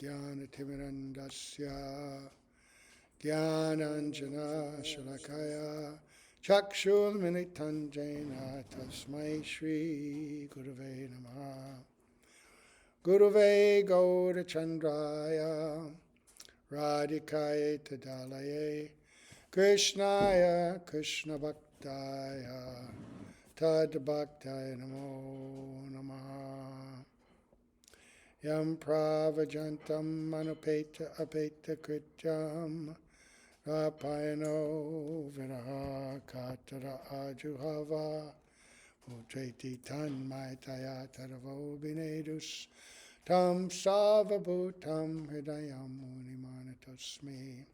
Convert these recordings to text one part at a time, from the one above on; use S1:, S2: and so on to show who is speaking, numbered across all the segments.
S1: ज्ञानतिमिरन्दस्य ज्ञानाञ्जना शलाकया चक्षुर्मिलितं येन तस्मै श्रीगुरवे नमः. Gurave Gaurachandraya Radhikaye Tadalaye Krishnaya Krishna Bhaktaya Tad Bhaktaya Namo Namaha. Yam Pravajantam Manupeta Apeta Krityam Rapayano Viraha Katara Ajuhava Utreti Tanmaitaya Taravo Binedus Tam Savabhutam Hridayam Munimanatasmi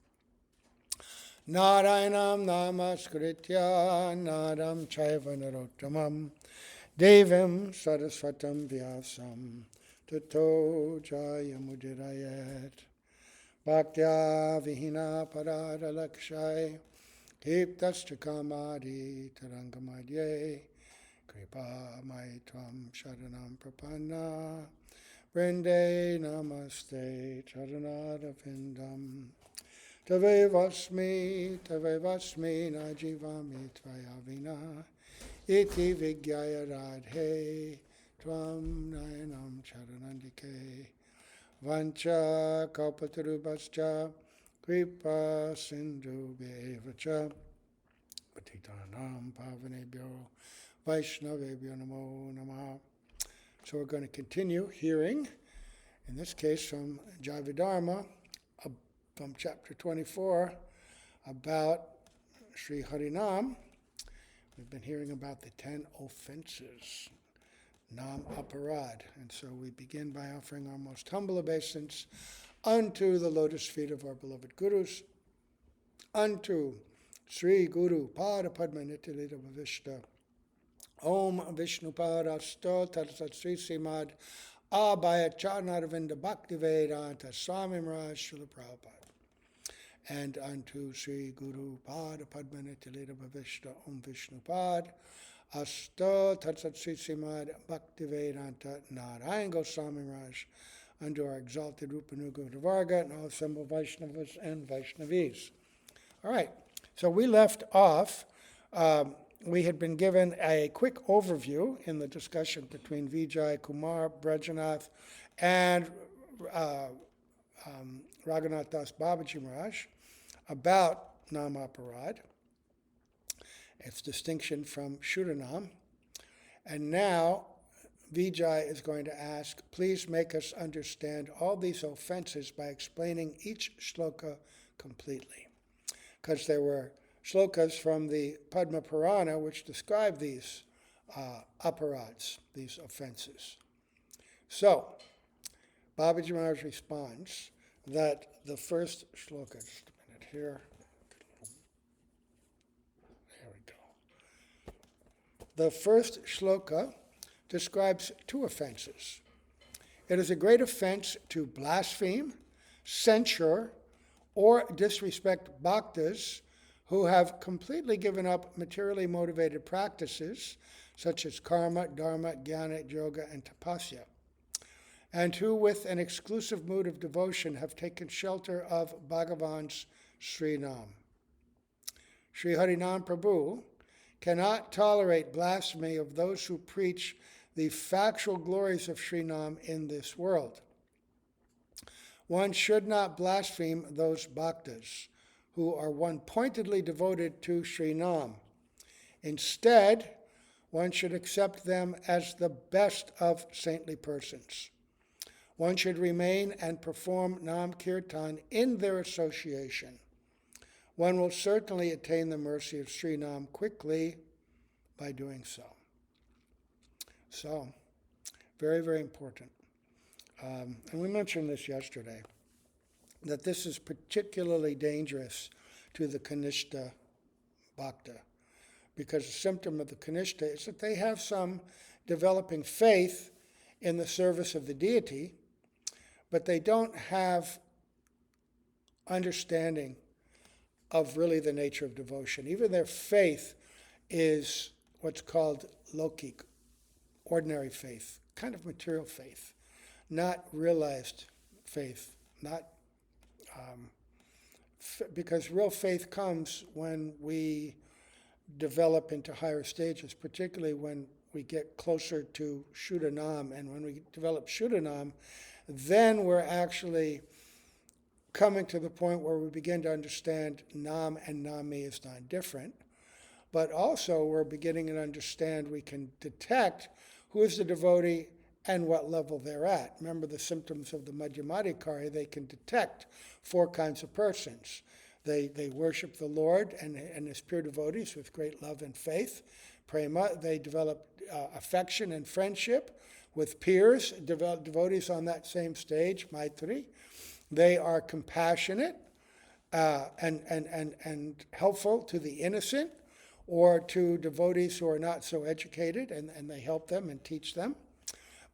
S1: Narayanam Namaskritya Naram Chaiva Narottamam Devim Saraswatam Vyasam Tato Jayamudirayat Bhaktya Vihina Parada Lakshai Kiptascha Kamadi Tarangamadye Kripa Maitvam Sharanam Prapanna Vrinde Namaste Charanada Vindam Tave Vasmi Najivami Tvayavina Iti Vigyaya Radhe Tvam Nayanam Charanandike Vancha Kalpatarubhascha Kripa Sindhu Bevacha Patitanam Pavanebhyo Vaishnavebhyo Namo Namaha. So we're going to continue hearing, in this case from Jaiva from chapter 24, about Sri Harinam. We've been hearing about the 10 offenses, Nama Aparadha. And so we begin by offering our most humble obeisance unto the lotus feet of our beloved Gurus, unto Sri Guru Pada Padma Nitilita Bhavishta, Om Vishnu Parasto Tatsat Sri Simad Abhaya Charnaravinda Bhaktivedanta Swami Maharaj Srila Prabhupada, and unto Sri Guru Pada Padma Nitilita Bhavishta, Om Vishnu Pad Asto Tatsat Sri Simad Bhaktivedanta Narayan Goswami Maharaj, unto our exalted Rupanuga Varga and all assembled Vaishnavas and Vaishnavis. All right, so we left off, we had been given a quick overview in the discussion between Vijay Kumar Brajanath and Raghunath Das Babaji Maharaj about Nama Aparadha, its distinction from Shuranam. And now Vijay is going to ask, please make us understand all these offenses by explaining each shloka completely. Because there were shlokas from the Padma Purana which describe these aparadhas, these offenses. So, Babaji Maharaj responds that the first shloka, just a minute here. There we go. The first shloka describes two offenses. It is a great offense to blaspheme, censure, or disrespect bhaktas who have completely given up materially motivated practices such as karma, dharma, jnana, yoga, and tapasya, and who with an exclusive mood of devotion have taken shelter of Bhagavan's Sri Nam. Sri Harinam Prabhu cannot tolerate blasphemy of those who preach the factual glories of Sri Nam in this world. One should not blaspheme those bhaktas who are one-pointedly devoted to Sri Nam. Instead, one should accept them as the best of saintly persons. One should remain and perform Nam Kirtan in their association. One will certainly attain the mercy of Sri Nam quickly by doing so. So, very, very important. And we mentioned this yesterday, that this is particularly dangerous to the Kanishta Bhakta, because the symptom of the Kanishta is that they have some developing faith in the service of the deity, but they don't have understanding of really the nature of devotion. Even their faith is what's called lokik, ordinary faith, kind of material faith, not realized faith not because real faith comes when we develop into higher stages, particularly when we get closer to Shuddhanam. And when we develop Shuddhanam, then we're actually coming to the point where we begin to understand Nam and Nami is not different. But also we're beginning to understand we can detect who is the devotee and what level they're at. Remember the symptoms of the Madhyamadikari, they can detect 4 kinds of persons. They worship the Lord and his pure devotees with great love and faith, prema. They develop affection and friendship with peers, devotees on that same stage, maitri. They are compassionate and helpful to the innocent or to devotees who are not so educated, and they help them and teach them.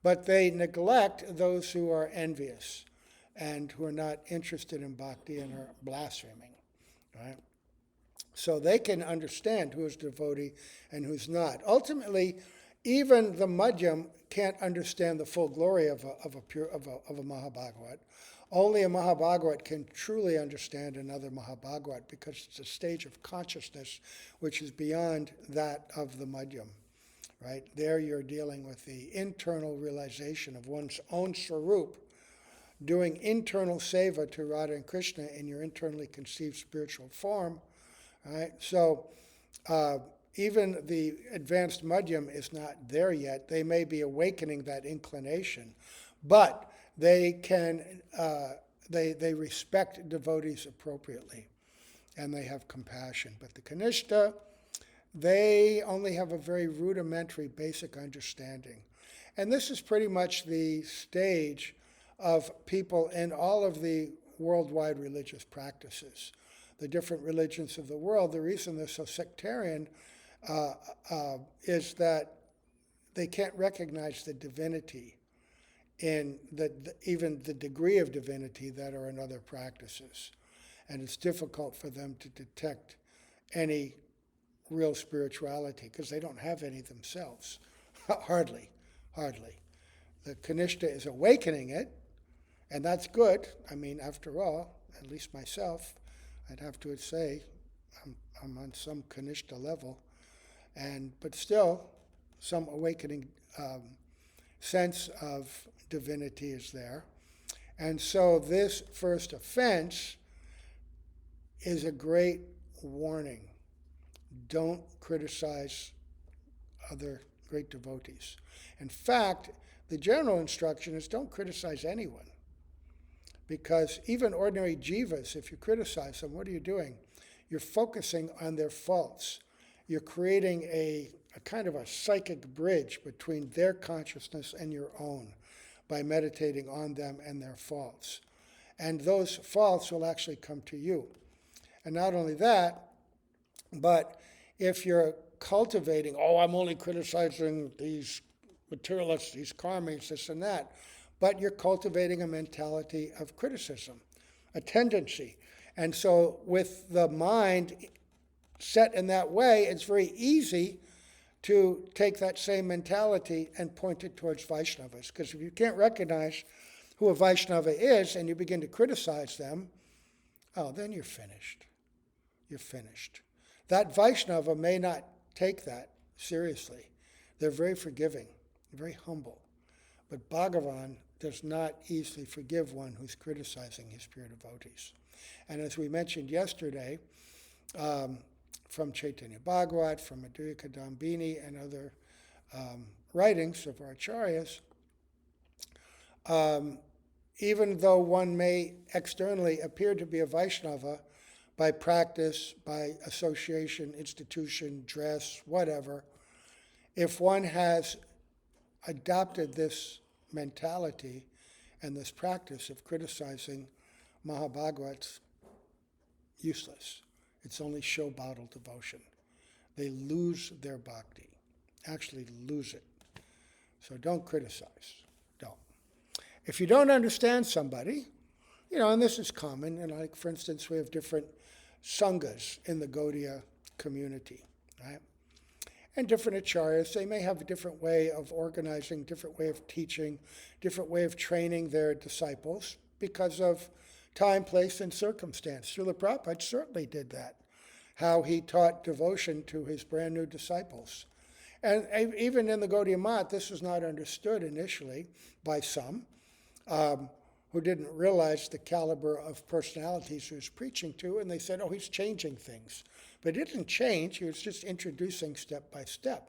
S1: But they neglect those who are envious and who are not interested in bhakti and are blaspheming. Right? So they can understand who is devotee and who's not. Ultimately, even the Madhyam can't understand the full glory of a Mahabhagavat. Only a Mahabhagavat can truly understand another Mahabhagavat because it's a stage of consciousness which is beyond that of the Madhyam. Right? There you're dealing with the internal realization of one's own Swarup, doing internal seva to Radha and Krishna in your internally conceived spiritual form. Right? So even the advanced Madhyam is not there yet. They may be awakening that inclination, but they can they respect devotees appropriately, and they have compassion. But the Kanishta, they only have a very rudimentary, basic understanding. And this is pretty much the stage of people in all of the worldwide religious practices. The different religions of the world, the reason they're so sectarian is that they can't recognize the divinity in even the degree of divinity that are in other practices. And it's difficult for them to detect any real spirituality because they don't have any themselves. Hardly. The Kanishta is awakening it, and that's good. I mean, after all, at least myself, I'd have to say I'm on some Kanishta level, but still some awakening sense of divinity is there. And so this first offense is a great warning. Don't criticize other great devotees. In fact, the general instruction is don't criticize anyone. Because even ordinary jivas, if you criticize them, what are you doing? You're focusing on their faults. You're creating a kind of a psychic bridge between their consciousness and your own by meditating on them and their faults. And those faults will actually come to you. And not only that, but if you're cultivating, I'm only criticizing these materialists, these karmis, this and that, but you're cultivating a mentality of criticism, a tendency. And so with the mind set in that way, it's very easy to take that same mentality and point it towards Vaishnavas. Because if you can't recognize who a Vaishnava is and you begin to criticize them, then you're finished. You're finished. That Vaishnava may not take that seriously. They're very forgiving, very humble. But Bhagavan does not easily forgive one who's criticizing his pure devotees. And as we mentioned yesterday, from Chaitanya Bhagavat, from Madhurya Kadambini, and other writings of our acharyas, even though one may externally appear to be a Vaishnava by practice, by association, institution, dress, whatever, if one has adopted this mentality and this practice of criticizing Mahabhagavats, useless. It's only show-bottle devotion. They lose their bhakti, actually lose it. So don't criticize. Don't. If you don't understand somebody, and this is common, like for instance, we have different sanghas in the Gaudiya community, right? And different acharyas, they may have a different way of organizing, different way of teaching, different way of training their disciples, because of time, place, and circumstance. Srila Prabhupada certainly did that, how he taught devotion to his brand new disciples. And even in the Gaudiya Math, this was not understood initially by some who didn't realize the caliber of personalities he was preaching to, and they said, oh, he's changing things. But he didn't change, he was just introducing step by step.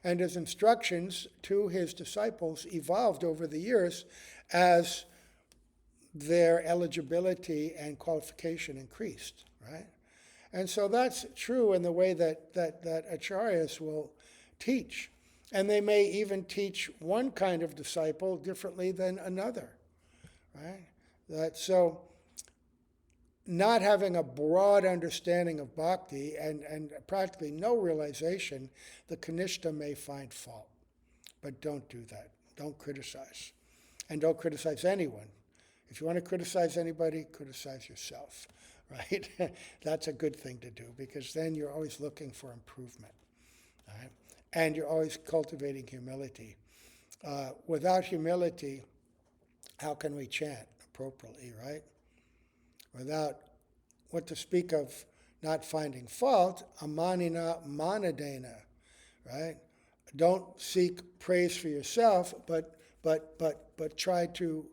S1: And his instructions to his disciples evolved over the years as their eligibility and qualification increased, right? And so that's true in the way that acharyas will teach. And they may even teach one kind of disciple differently than another, right? So not having a broad understanding of bhakti and practically no realization, the Kanishta may find fault. But don't do that. Don't criticize. And don't criticize anyone. If you want to criticize anybody, criticize yourself, right? That's a good thing to do, because then you're always looking for improvement, right? And you're always cultivating humility. Without humility, how can we chant appropriately, right? Without what to speak of not finding fault, amanina manadena, right? Don't seek praise for yourself, but try to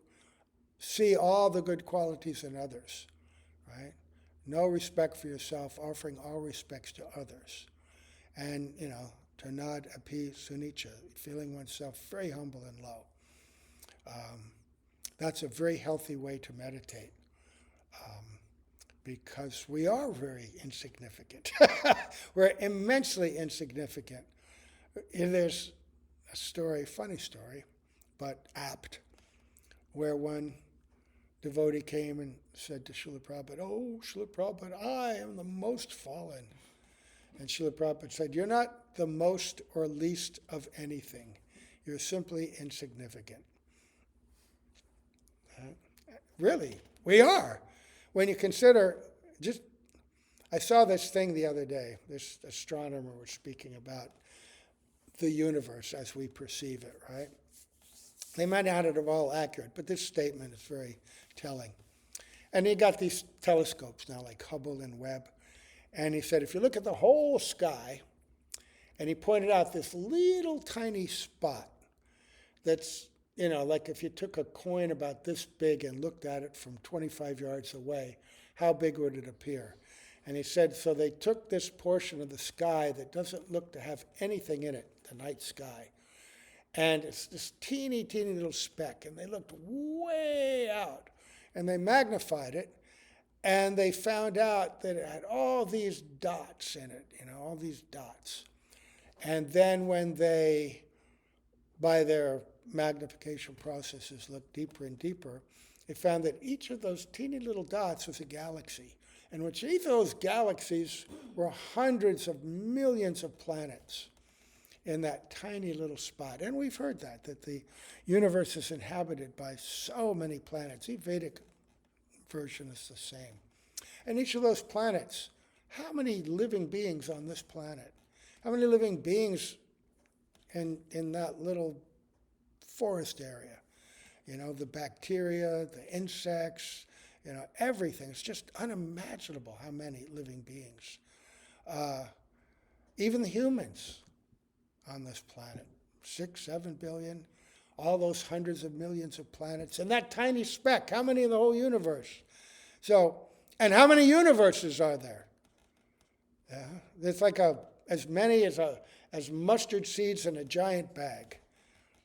S1: see all the good qualities in others, right? No respect for yourself, offering all respects to others. And, tanad api sunicha, feeling oneself very humble and low. That's a very healthy way to meditate, because we are very insignificant. We're immensely insignificant. There's a story, funny story, but apt, where one devotee came and said to Srila Prabhupada, oh, Srila Prabhupada, I am the most fallen. And Srila Prabhupada said, you're not the most or least of anything. You're simply insignificant. Really, we are. When you consider, I saw this thing the other day. This astronomer was speaking about the universe as we perceive it, right? They might not have it all accurate, but this statement is very telling. And he got these telescopes now, like Hubble and Webb. And he said, if you look at the whole sky, and he pointed out this little tiny spot that's, like if you took a coin about this big and looked at it from 25 yards away, how big would it appear? And he said, so they took this portion of the sky that doesn't look to have anything in it, the night sky, and it's this teeny, teeny little speck, and they looked way out, and they magnified it, and they found out that it had all these dots in it, all these dots. And then when they, by their magnification processes, looked deeper and deeper, they found that each of those teeny little dots was a galaxy, and which each of those galaxies were hundreds of millions of planets in that tiny little spot. And we've heard that the universe is inhabited by so many planets. The Vedic version is the same. And each of those planets, how many living beings on this planet? How many living beings in that little forest area? The bacteria, the insects, everything. It's just unimaginable how many living beings. Even the humans on this planet, 6, 7 billion, all those hundreds of millions of planets, and that tiny speck, how many in the whole universe? So, and how many universes are there? Yeah, there's like as many as mustard seeds in a giant bag,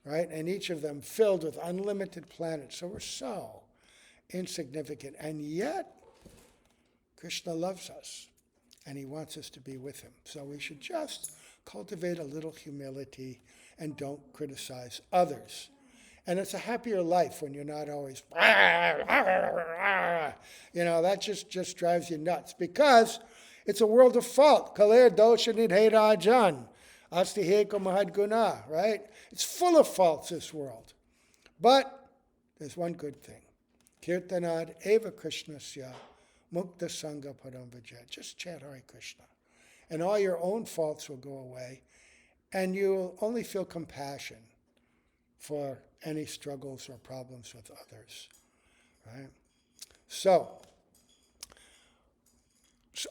S1: right? And each of them filled with unlimited planets. So we're so insignificant. And yet, Krishna loves us, and he wants us to be with him. So we should just cultivate a little humility and don't criticize others. And it's a happier life when you're not always, that just drives you nuts, because it's a world of fault. Kaler dosha nidhe rajan, asti heko mahad guna, right? It's full of faults, this world. But there's one good thing. Kirtanad eva krishnasya mukta sangha padam vijay. Just chant Hare Krishna. And all your own faults will go away, and you'll only feel compassion for any struggles or problems with others, right? So,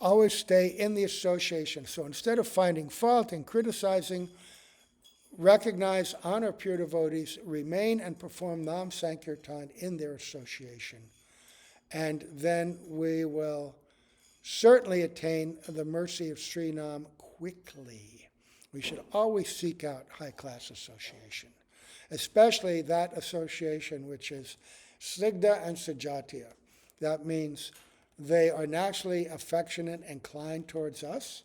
S1: always stay in the association. So instead of finding fault and criticizing, recognize, honor pure devotees, remain and perform Nam Sankirtan in their association. And then we will certainly attain the mercy of Sri Nam quickly. We should always seek out high-class association, especially that association which is Snigdha and Sajatiya. That means they are naturally affectionate, inclined towards us,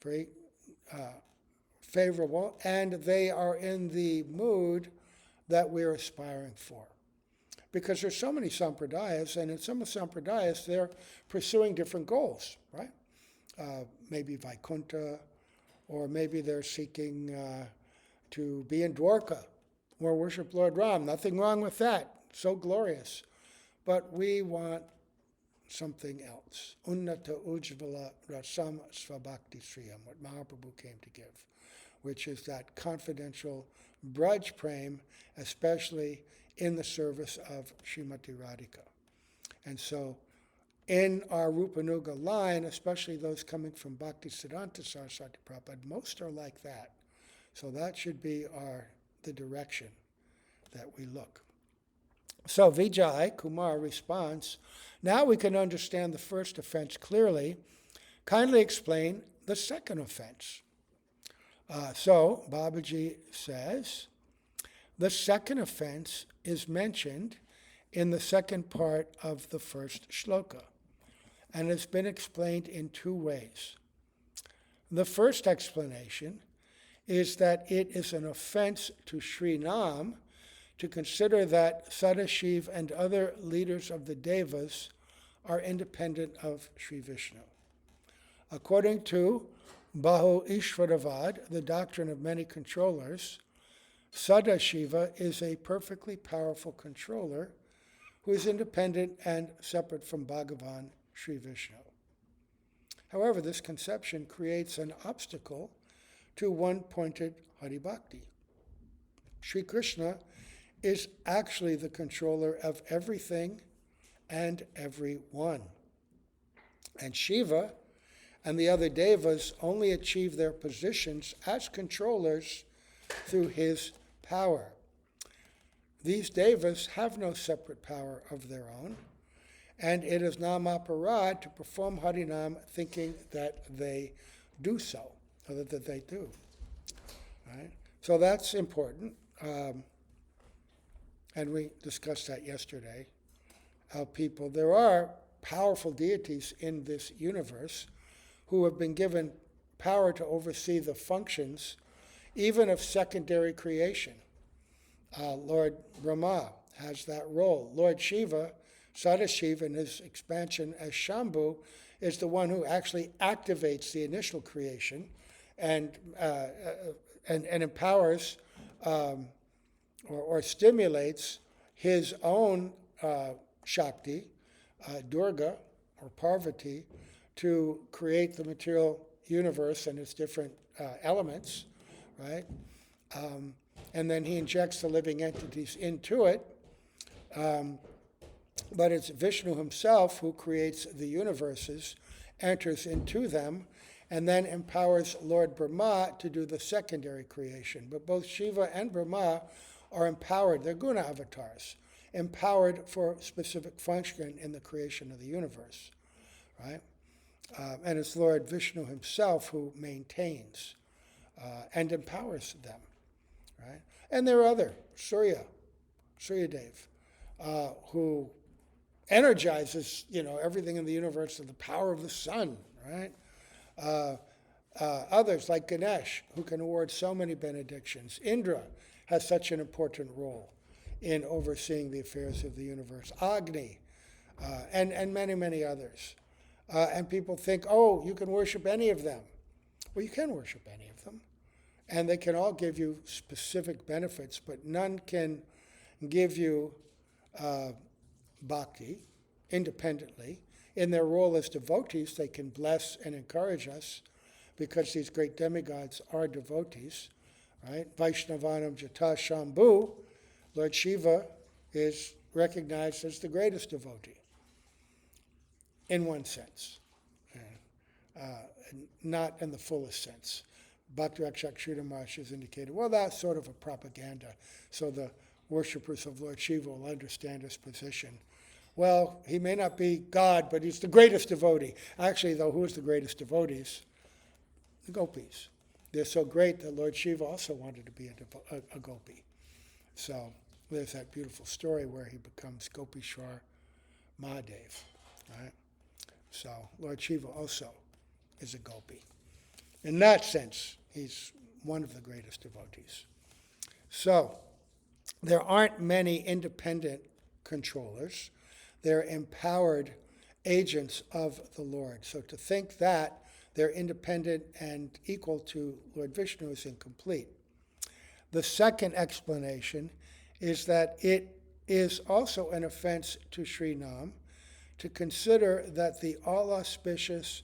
S1: very favorable, and they are in the mood that we're aspiring for. Because there's so many sampradayas, and in some of the sampradayas, they're pursuing different goals, right? Maybe Vaikuntha, or maybe they're seeking to be in Dwarka or worship Lord Ram. Nothing wrong with that. So glorious. But we want something else. Unnata Ujvala Rasam Svabhakti Sriyam, what Mahaprabhu came to give, which is that confidential Braj Prem, especially in the service of Srimati Radhika. And so in our Rupanuga line, especially those coming from Bhakti Siddhanta Saraswati Prabhupada, most are like that. So that should be the direction that we look. So Vijay Kumar responds, now we can understand the first offense clearly. Kindly explain the second offense. So Babaji says, the second offense is mentioned in the second part of the first shloka, and it's been explained in two ways. The first explanation is that it is an offense to Sri Nam to consider that Sadashiv and other leaders of the Devas are independent of Sri Vishnu. According to Bahu Ishvaravad, the doctrine of many controllers, Sadashiva is a perfectly powerful controller who is independent and separate from Bhagavan Sri Vishnu. However, this conception creates an obstacle to one-pointed Hari Bhakti. Sri Krishna is actually the controller of everything and everyone. And Shiva and the other devas only achieve their positions as controllers through his power. These devas have no separate power of their own, and it is Nama Aparadha to perform Harinam thinking that they do so, or that they do. Right? So that's important, and we discussed that yesterday. How there are powerful deities in this universe who have been given power to oversee the functions even of secondary creation. Lord Brahma has that role. Lord Shiva, Sadashiva, in his expansion as Shambhu, is the one who actually activates the initial creation and empowers or stimulates his own Shakti, Durga, or Parvati, to create the material universe and its different elements, right? And then he injects the living entities into it. But it's Vishnu himself who creates the universes, enters into them, and then empowers Lord Brahma to do the secondary creation. But both Shiva and Brahma are empowered, they're guna avatars, empowered for specific function in the creation of the universe, right? And it's Lord Vishnu himself who maintains and empowers them, right? And there are other, Surya Dev, who energizes, everything in the universe with the power of the sun, right? Others like Ganesh, who can award so many benedictions. Indra has such an important role in overseeing the affairs of the universe. Agni, and many, many others. And people think, you can worship any of them. Well, you can worship any of them. And they can all give you specific benefits, but none can give you bhakti independently. In their role as devotees, they can bless and encourage us because these great demigods are devotees, right? Vaishnavanam Jata Shambhu, Lord Shiva is recognized as the greatest devotee, in one sense, not in the fullest sense. Bhakti-Rakshak Sridhar Maharaj has indicated, well, that's sort of a propaganda, so the worshippers of Lord Shiva will understand his position. Well, he may not be God, but he's the greatest devotee. Actually, though, who is the greatest devotees? The gopis. They're so great that Lord Shiva also wanted to be a gopi. So there's that beautiful story where he becomes Gopishwar Mahadev. Right? So Lord Shiva also is a gopi. In that sense, he's one of the greatest devotees. So there aren't many independent controllers. They're empowered agents of the Lord. So to think that they're independent and equal to Lord Vishnu is incomplete. The second explanation is that it is also an offense to Sri Nam to consider that the all-auspicious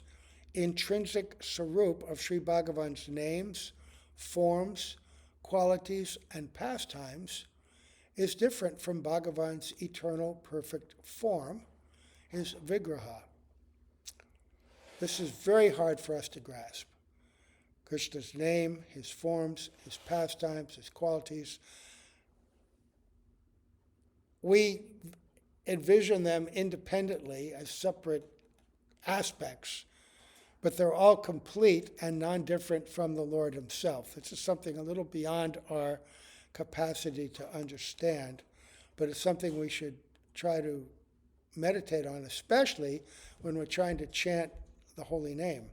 S1: intrinsic sarup of Sri Bhagavan's names, forms, qualities, and pastimes is different from Bhagavan's eternal perfect form, his vigraha. This is very hard for us to grasp. Krishna's name, his forms, his pastimes, his qualities. We envision them independently as separate aspects, but they're all complete and non-different from the Lord himself. This is something a little beyond our capacity to understand, but it's something we should try to meditate on, especially when we're trying to chant the holy name,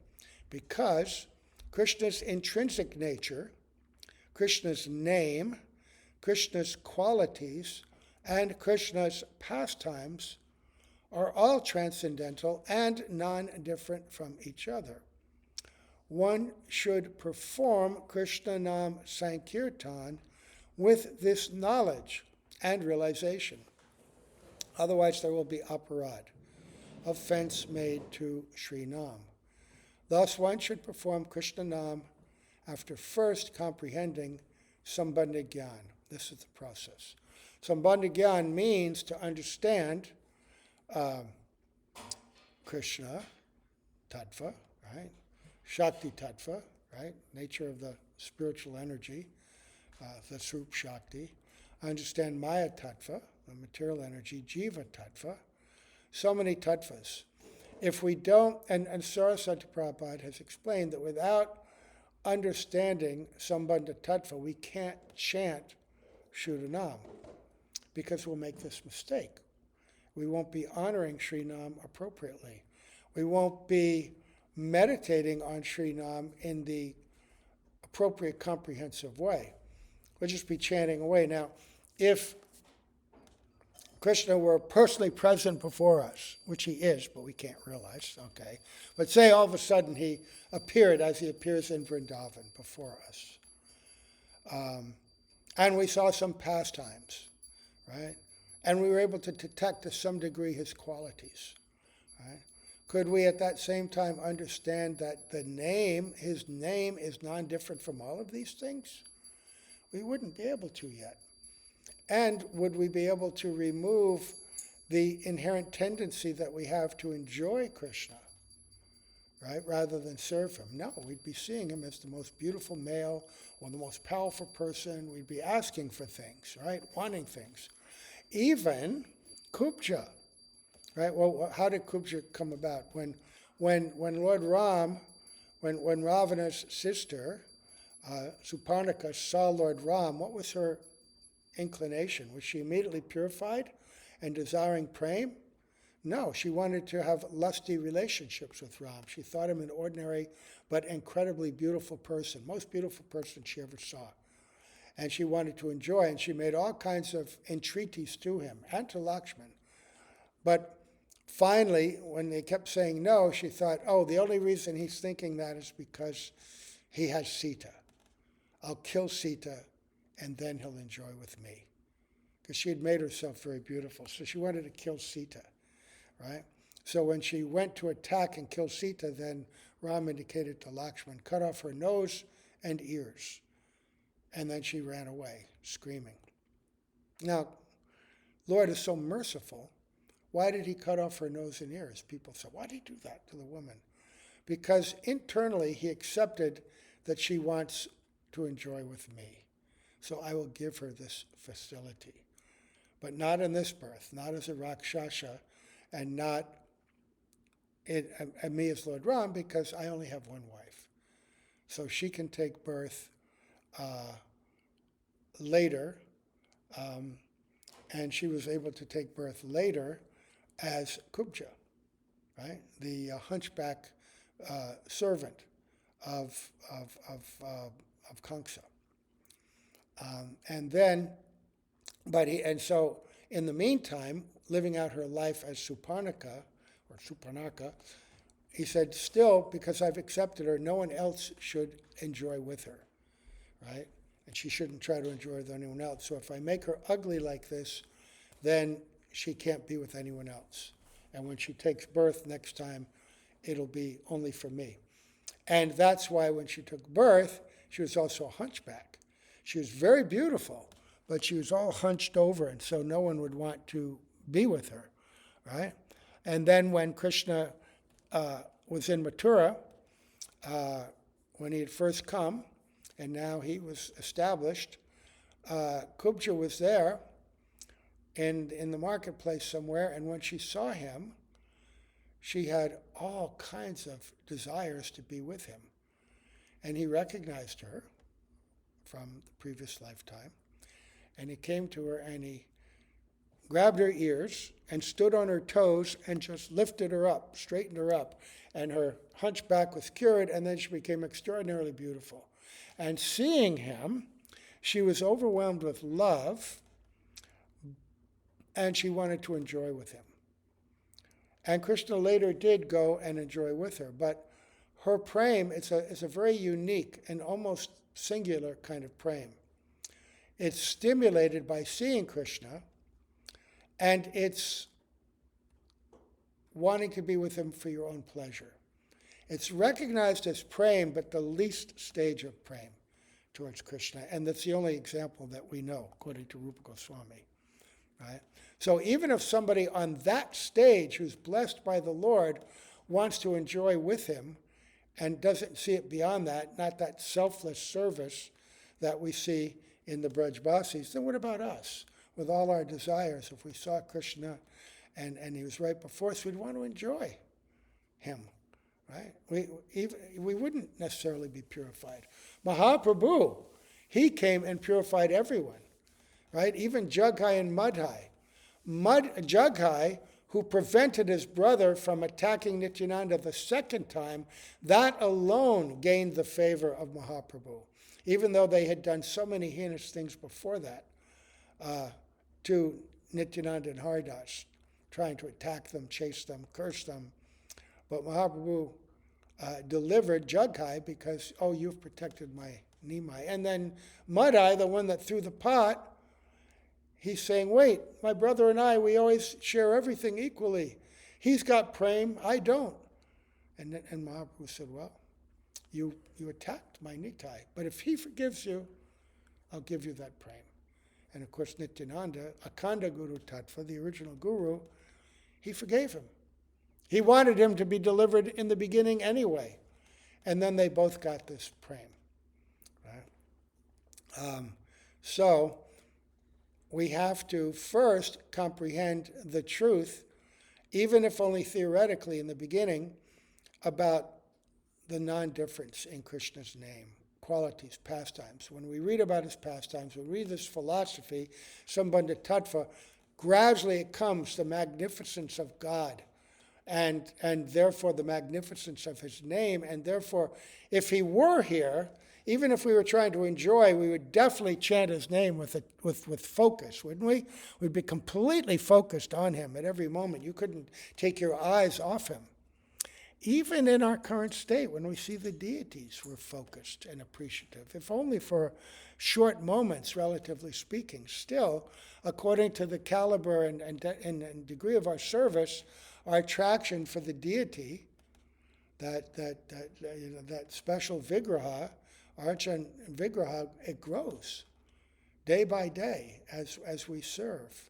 S1: because Krishna's intrinsic nature, Krishna's name, Krishna's qualities, and Krishna's pastimes are all transcendental and non-different from each other. One should perform Krishna Nam Sankirtan with this knowledge and realization. Otherwise, there will be aparadha, offense made to Sri Nam. Thus, one should perform Krishna Nam after first comprehending Sambandha Gyan. This is the process. Sambandha Gyan means to understand Krishna, Tattva, right? Shakti Tattva, right? Nature of the spiritual energy, the Srup Shakti. Understand Maya Tattva, the material energy, Jiva Tattva. So many tattvas. If we don't, and Saraswati Prabhupada has explained that without understanding Sambandha Tattva, we can't chant Shuddhanam, because we'll make this mistake. We won't be honoring Sri Nam appropriately. We won't be meditating on Sri Nam in the appropriate comprehensive way. We'll just be chanting away. Now, if Krishna were personally present before us, which he is, but we can't realize, okay. But say all of a sudden he appeared as he appears in Vrindavan before us. And we saw some pastimes, right? And we were able to detect to some degree his qualities, right? Could we at that same time understand that his name is non-different from all of these things? We wouldn't be able to yet. And would we be able to remove the inherent tendency that we have to enjoy Krishna, right, rather than serve him? No, we'd be seeing him as the most beautiful male or the most powerful person. We'd be asking for things, right, wanting things. Even Kubja, right? Well, how did Kubja come about? When Lord Ram, when Ravana's sister, Suparnika, saw Lord Ram, what was her inclination? Was she immediately purified and desiring prema? No, she wanted to have lusty relationships with Ram. She thought him an ordinary but incredibly beautiful person, most beautiful person she ever saw. And she wanted to enjoy, and she made all kinds of entreaties to him and to Lakshman. But finally, when they kept saying no, she thought, oh, the only reason he's thinking that is because he has Sita. I'll kill Sita, and then he'll enjoy with me. Because she had made herself very beautiful. So she wanted to kill Sita, right? So when she went to attack and kill Sita, then Ram indicated to Lakshman, cut off her nose and ears. And then she ran away, screaming. Now, Lord is so merciful. Why did he cut off her nose and ears? People say, why did he do that to the woman? Because internally he accepted that she wants to enjoy with me. So I will give her this facility. But not in this birth, not as a Rakshasa, and not me as Lord Ram, because I only have one wife. So she can take birth later, and she was able to take birth later as Kubja, right? The hunchback servant of Kamsa. And so in the meantime, living out her life as Suparnaka, or Suparnaka, he said, still, because I've accepted her, no one else should enjoy with her, right? And she shouldn't try to enjoy with anyone else. So if I make her ugly like this, then she can't be with anyone else. And when she takes birth next time, it'll be only for me. And that's why when she took birth, she was also a hunchback. She was very beautiful, but she was all hunched over, and so no one would want to be with her, right? And then when Krishna was in Mathura, when he had first come, and now he was established, Kubja was there in the marketplace somewhere, and when she saw him, she had all kinds of desires to be with him. And he recognized her from the previous lifetime, and he came to her and he grabbed her ears and stood on her toes and just lifted her up, straightened her up, and her hunchback was cured, and then she became extraordinarily beautiful. And seeing him, she was overwhelmed with love, and she wanted to enjoy with him. And Krishna later did go and enjoy with her, but her prem is a very unique and almost singular kind of prem. It's stimulated by seeing Krishna, and it's wanting to be with him for your own pleasure. It's recognized as prem, but the least stage of prem towards Krishna, and that's the only example that we know, according to Rupa Goswami, right? So even if somebody on that stage who's blessed by the Lord wants to enjoy with him and doesn't see it beyond that, not that selfless service that we see in the Brajbasis, then what about us? With all our desires, if we saw Krishna and he was right before us, we'd want to enjoy him, right? We wouldn't necessarily be purified. Mahaprabhu, he came and purified everyone, right? Even Jagai and Madhai. Jagai, who prevented his brother from attacking Nityananda the second time, that alone gained the favor of Mahaprabhu, even though they had done so many heinous things before that to Nityananda and Haridas, trying to attack them, chase them, curse them. But Mahaprabhu delivered Jagai because, oh, you've protected my Nimai. And then Madhai, the one that threw the pot, he's saying, wait, my brother and I, we always share everything equally. He's got prem, I don't. And Mahaprabhu said, well, you attacked my Nitai, but if he forgives you, I'll give you that prem. And of course, Nityananda, Akhanda Guru Tattva, the original guru, he forgave him. He wanted him to be delivered in the beginning anyway. And then they both got this prem. Right? So we have to first comprehend the truth, even if only theoretically in the beginning, about the non-difference in Krishna's name, qualities, pastimes. When we read about his pastimes, we read this philosophy, Sambandha Tattva, gradually it comes, the magnificence of God, and therefore the magnificence of his name, and therefore, if he were here, even if we were trying to enjoy, we would definitely chant his name with focus, wouldn't we? We'd be completely focused on him at every moment. You couldn't take your eyes off him. Even in our current state, when we see the deities, we're focused and appreciative, if only for short moments, relatively speaking. Still, according to the caliber and degree of our service, our attraction for the deity, that special vigraha, Archan Vigraha, it grows day by day as we serve.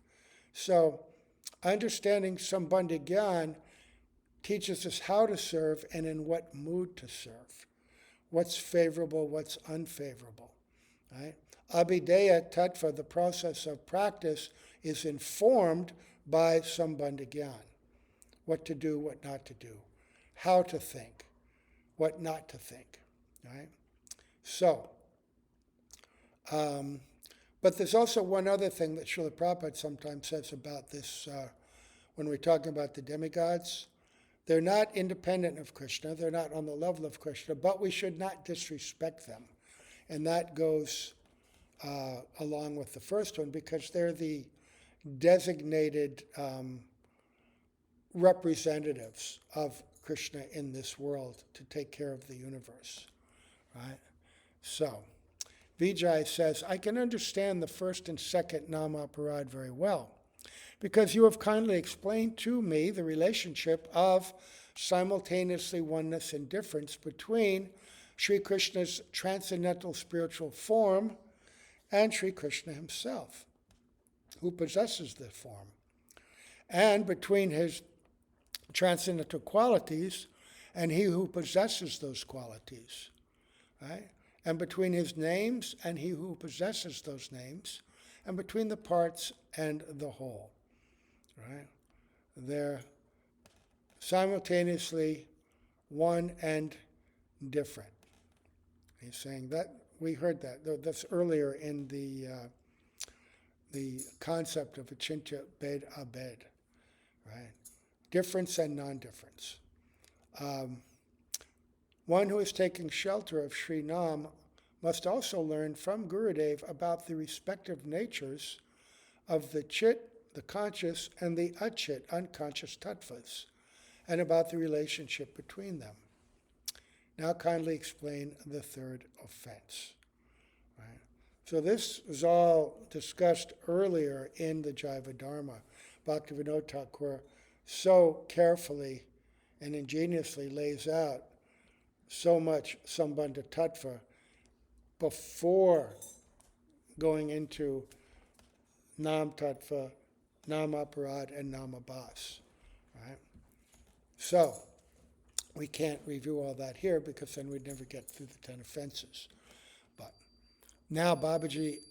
S1: So understanding Sambandha Gyan teaches us how to serve and in what mood to serve. What's favorable, what's unfavorable. Right? Abhideya Tattva, the process of practice, is informed by Sambandha Gyan. What to do, what not to do. How to think, what not to think. Right? So, but there's also one other thing that Srila Prabhupada sometimes says about this when we're talking about the demigods. They're not independent of Krishna, they're not on the level of Krishna, but we should not disrespect them. And that goes along with the first one because they're the designated representatives of Krishna in this world to take care of the universe. Right? So, Vijay says, I can understand the first and second Nama Aparadha very well, because you have kindly explained to me the relationship of simultaneously oneness and difference between Sri Krishna's transcendental spiritual form and Sri Krishna himself, who possesses the form, and between his transcendental qualities and he who possesses those qualities, right? And between his names and he who possesses those names, and between the parts and the whole. Right? They're simultaneously one and different. He's saying that, we heard that, that's earlier in the concept of achintya bed abed, right? Difference and non-difference. One who is taking shelter of Sri Nam must also learn from Gurudev about the respective natures of the chit, the conscious, and the achit, unconscious tattvas, and about the relationship between them. Now kindly explain the third offense. Right? So this was all discussed earlier in the Jaiva Dharma. Bhaktivinoda Thakur so carefully and ingeniously lays out so much Sambandha Tattva before going into Nam Tattva, Nama Aparadha, and Nama Bas. Right? So, we can't review all that here because then we'd never get through the 10 offenses. But now Babaji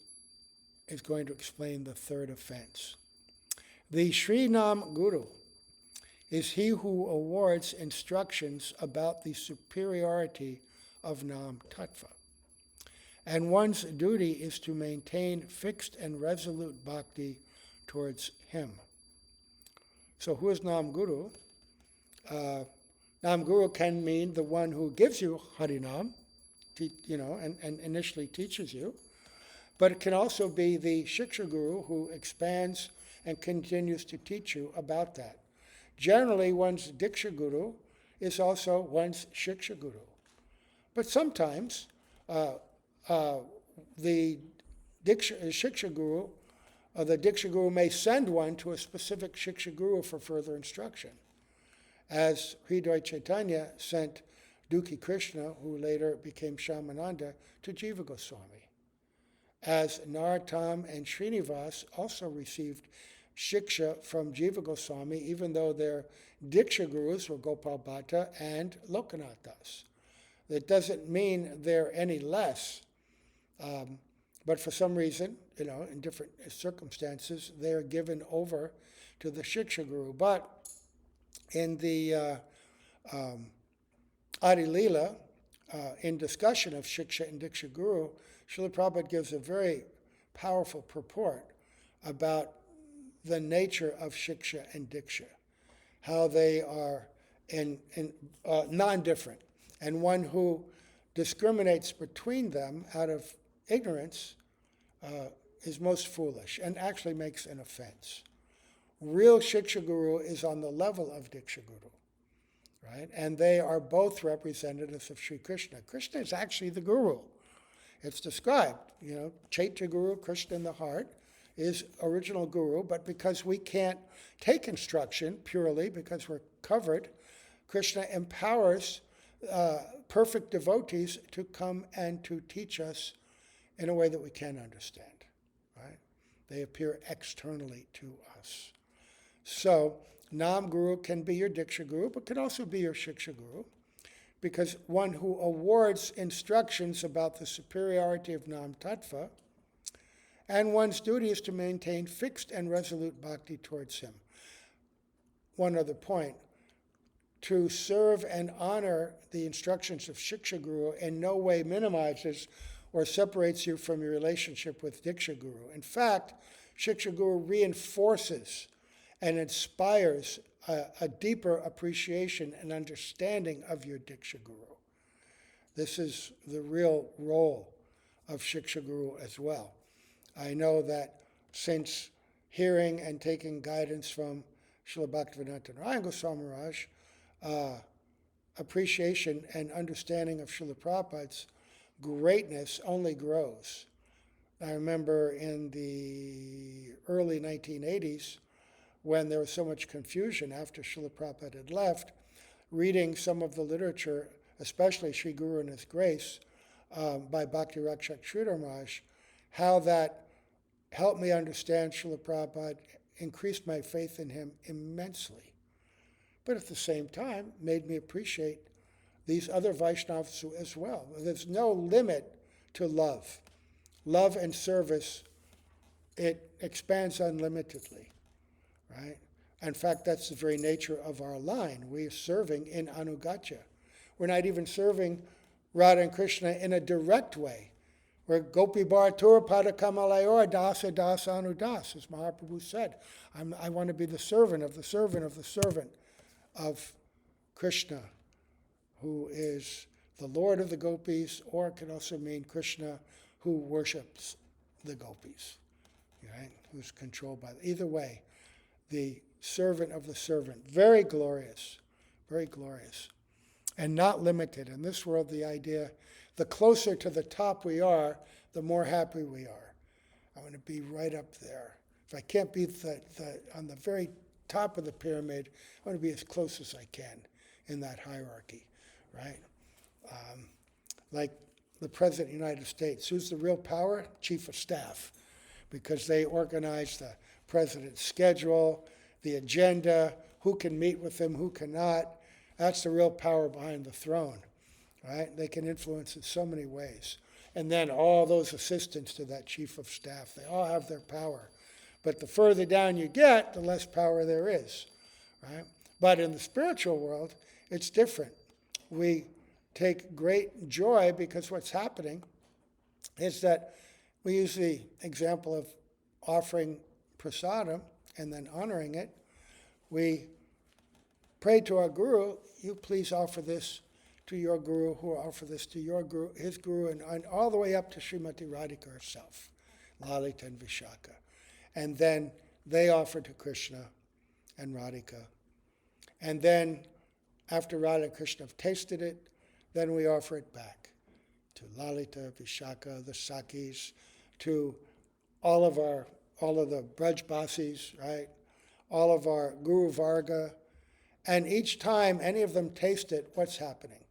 S1: is going to explain the third offense. The Sri Nam Guru is he who awards instructions about the superiority of Nam Tattva. And one's duty is to maintain fixed and resolute bhakti towards him. So who is Nam Guru? Nam Guru can mean the one who gives you Harinam, and initially teaches you. But it can also be the Shiksha Guru who expands and continues to teach you about that. Generally, one's Diksha Guru is also one's Shiksha Guru. But sometimes the Shiksha Guru, the Diksha Guru may send one to a specific Shiksha Guru for further instruction. As Hridaya Chaitanya sent Dukhi Krishna, who later became Shyamananda, to Jiva Goswami. As Narottam and Srinivas also received Shiksha from Jiva Goswami, even though their Diksha Gurus were Gopal Bhatta and Lokanath Das. That doesn't mean they're any less, but for some reason, in different circumstances, they're given over to the Shiksha Guru. But in the Adi Leela, in discussion of Shiksha and Diksha Guru, Srila Prabhupada gives a very powerful purport about the nature of Shiksha and Diksha, how they are non-different. And one who discriminates between them out of ignorance is most foolish and actually makes an offense. Real Shiksha Guru is on the level of Diksha Guru, right? And they are both representatives of Sri Krishna. Krishna is actually the Guru. It's described, Chaitya Guru, Krishna in the heart, is original Guru, but because we can't take instruction purely because we're covered, Krishna empowers perfect devotees to come and to teach us in a way that we can understand, right? They appear externally to us. else. So, Nam Guru can be your Diksha Guru, but can also be your Shiksha Guru, because one who awards instructions about the superiority of Nam Tattva, and one's duty is to maintain fixed and resolute bhakti towards him. One other point, to serve and honor the instructions of Shiksha Guru in no way minimizes or separates you from your relationship with Diksha Guru. In fact, Shiksha Guru reinforces and inspires a deeper appreciation and understanding of your Diksha Guru. This is the real role of Shiksha Guru as well. I know that since hearing and taking guidance from Srila Bhaktivedanta Narayan Goswami Maharaj, appreciation and understanding of Srila Prabhupada's greatness only grows. I remember in the early 1980s, when there was so much confusion after Srila Prabhupada had left, reading some of the literature, especially Sri Guru and His Grace, by Bhakti Rakshak Sridhar Maharaj, how that helped me understand Srila Prabhupada, increased my faith in him immensely. But at the same time, made me appreciate these other Vaishnavas as well. There's no limit to love. Love and service, it expands unlimitedly, right? In fact, that's the very nature of our line. We are serving in Anugatya. We're not even serving Radha and Krishna in a direct way. We're Gopi Bharatura Pada Kamalayor Dasa Dasa Anudas, as Mahaprabhu said. I want to be the servant of the servant of the servant of Krishna, who is the Lord of the Gopis, or it can also mean Krishna who worships the Gopis, right? Who's controlled by them. Either way, the servant of the servant. Very glorious, and not limited. In this world, the idea, the closer to the top we are, the more happy we are. I want to be right up there. If I can't be on the very top of the pyramid, I want to be as close as I can in that hierarchy, right? Like the President of the United States, who's the real power? Chief of Staff, because they organize the President's schedule, the agenda, who can meet with him, who cannot. That's the real power behind the throne, right? They can influence in so many ways. And then all those assistants to that Chief of Staff, they all have their power. But the further down you get, the less power there is, right? But in the spiritual world, it's different. We take great joy because what's happening is that we use the example of offering prasadam and then honoring it. We pray to our Guru, you please offer this to your Guru, who will offer this to your Guru, his Guru, and all the way up to Srimati Radhika herself, Lalita and Vishaka. And then they offer to Krishna and Radhika. And then after Radha and Krishna have tasted it, then we offer it back to Lalita, Vishaka, the Sakis, to all of the Brajbasis, right? All of our Guru Varga. And each time any of them taste it, what's happening?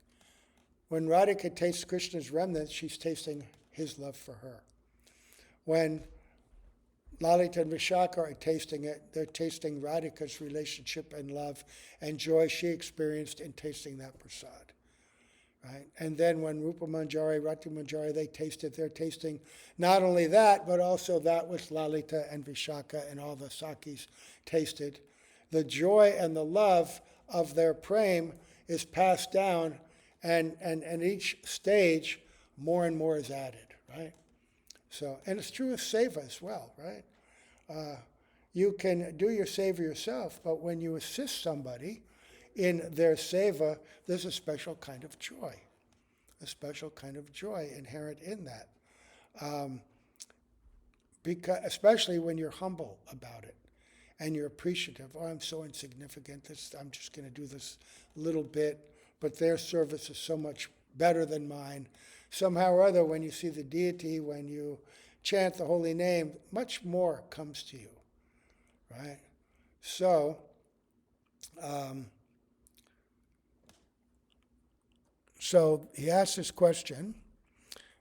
S1: When Radhika tastes Krishna's remnants, she's tasting his love for her. When Lalita and Vishaka are tasting it, they're tasting Radhika's relationship and love and joy she experienced in tasting that prasad. Right? And then when Rupa Manjari, Rati Manjari, they taste it, they're tasting not only that, but also that which Lalita and Vishaka and all the Sakis tasted. The joy and the love of their prem is passed down, and each stage more and more is added, right? So, and it's true of seva as well, right? You can do your seva yourself, but when you assist somebody in their seva, there's a special kind of joy inherent in that. Because, especially when you're humble about it and you're appreciative. Oh, I'm so insignificant, I'm just going to do this little bit, but their service is so much better than mine. Somehow or other, when you see the deity, when you chant the holy name, much more comes to you, right? So, so he asks this question,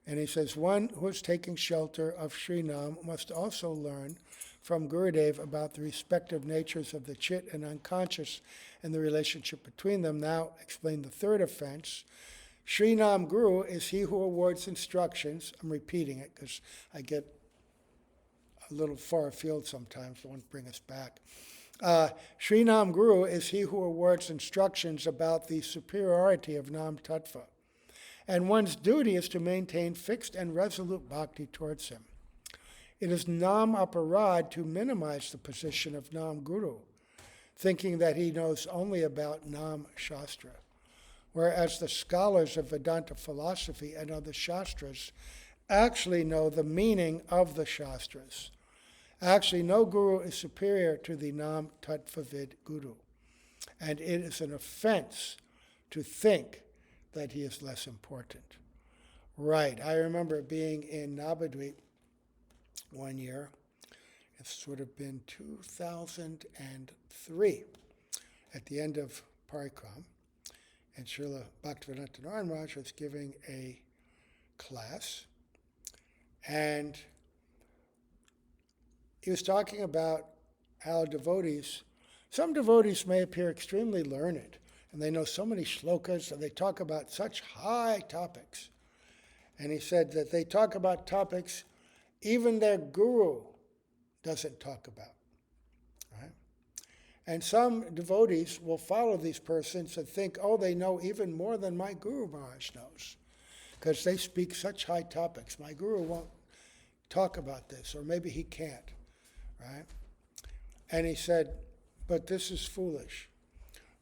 S1: and he says, one who is taking shelter of Sri Nam must also learn from Gurudev about the respective natures of the chit and unconscious and the relationship between them. Now explain the third offense. Sri Nam Guru is he who awards instructions. I'm repeating it because I get a little far afield sometimes. I want to bring us back. Sri Nam Guru is he who awards instructions about the superiority of Nam Tattva. And one's duty is to maintain fixed and resolute bhakti towards him. It is Nama Aparadha to minimize the position of Nam Guru, thinking that he knows only about Nam Shastra, whereas the scholars of Vedanta philosophy and other Shastras actually know the meaning of the Shastras. Actually, no Guru is superior to the Nam Tattvavid Guru, and it is an offense to think that he is less important. Right, I remember being in Navadvip one year. It would have been 2003, at the end of Parikram, and Srila Bhaktivedanta Narayan Maharaj was giving a class, and he was talking about how some devotees may appear extremely learned, and they know so many shlokas, and they talk about such high topics. And he said that they talk about topics even their guru doesn't talk about. Right? And some devotees will follow these persons and think, oh, they know even more than my Guru Maharaj knows, because they speak such high topics. My Guru won't talk about this, or maybe he can't. Right? And he said, but this is foolish.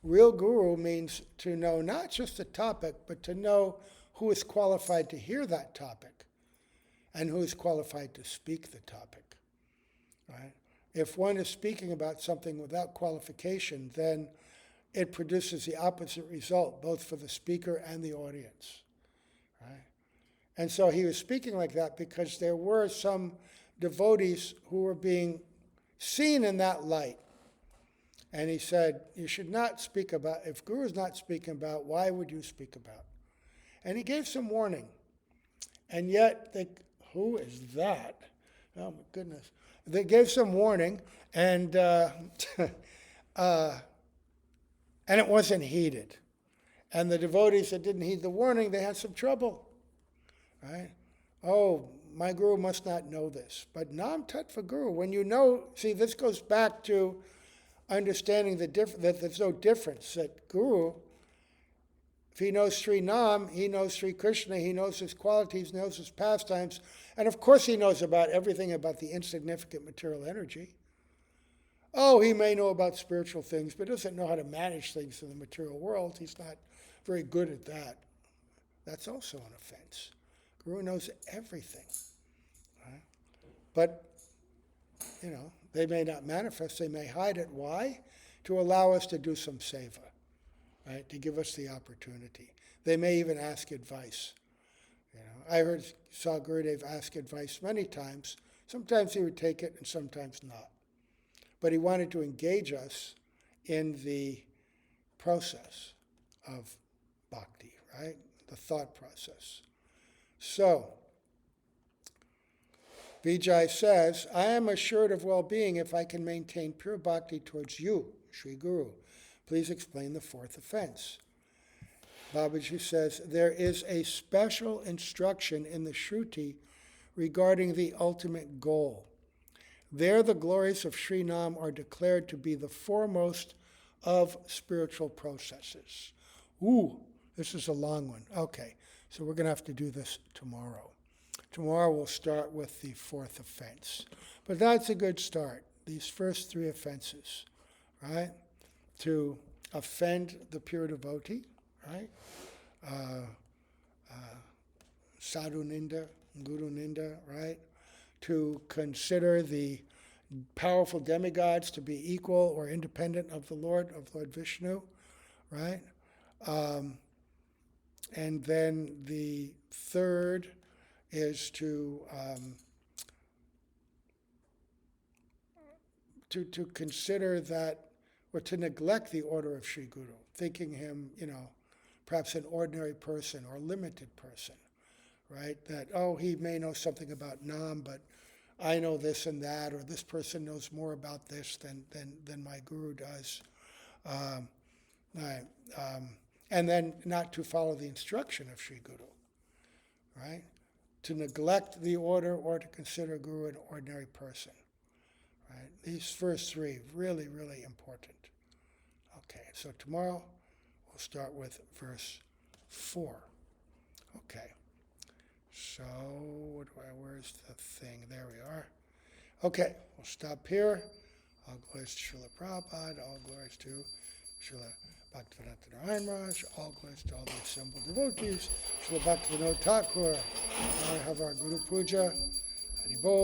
S1: Real Guru means to know not just the topic, but to know who is qualified to hear that topic and who is qualified to speak the topic. Right? If one is speaking about something without qualification, then it produces the opposite result, both for the speaker and the audience. Right? And so he was speaking like that because there were some devotees who were being seen in that light. And he said, you should not speak about, if Guru is not speaking about, why would you speak about? And he gave some warning. And yet, who is that? Oh my goodness. They gave some warning, and and it wasn't heeded. And the devotees that didn't heed the warning, they had some trouble. Right? Oh, my Guru must not know this. But Nam Tattva Guru, when you know, see, this goes back to understanding that there's no difference, that Guru, if he knows Sri Nam, he knows Sri Krishna, he knows his qualities, knows his pastimes, and of course he knows about everything about the insignificant material energy. Oh, he may know about spiritual things, but doesn't know how to manage things in the material world. He's not very good at that. That's also an offense. Guru knows everything. Right? But, they may not manifest, they may hide it. Why? To allow us to do some seva, right? To give us the opportunity. They may even ask advice. I saw Gurudev ask advice many times. Sometimes he would take it and sometimes not. But he wanted to engage us in the process of bhakti, right? The thought process. So, Vijay says, I am assured of well-being if I can maintain pure bhakti towards you, Sri Guru. Please explain the fourth offense. Babaji says, there is a special instruction in the Shruti regarding the ultimate goal. There the glories of Sri Nam are declared to be the foremost of spiritual processes. Ooh, this is a long one. Okay, so we're going to have to do this tomorrow. Tomorrow we'll start with the fourth offense. But that's a good start, these first three offenses, right? To offend the pure devotee, right? Sadhu Ninda, Guru Ninda, right? To consider the powerful demigods to be equal or independent of Lord Vishnu, right? And then the third is to consider that, or to neglect the order of Sri Guru, thinking him, perhaps an ordinary person or limited person, right? That, he may know something about Nam, but I know this and that, or this person knows more about this than my guru does. Um, right, and then not to follow the instruction of Sri Guru, right? To neglect the order or to consider Guru an ordinary person, right? These first three, really, really important. Okay, so tomorrow we'll start with verse 4. Okay, so where's the thing? There we are. Okay, we'll stop here. All glories to Srila Prabhupada, all glories to Srila Bhaktivedanta Narayan Maharaj, all glories to all the assembled devotees. Srila Bhaktivinoda Thakur, I have our Guru Puja. Hari Bol.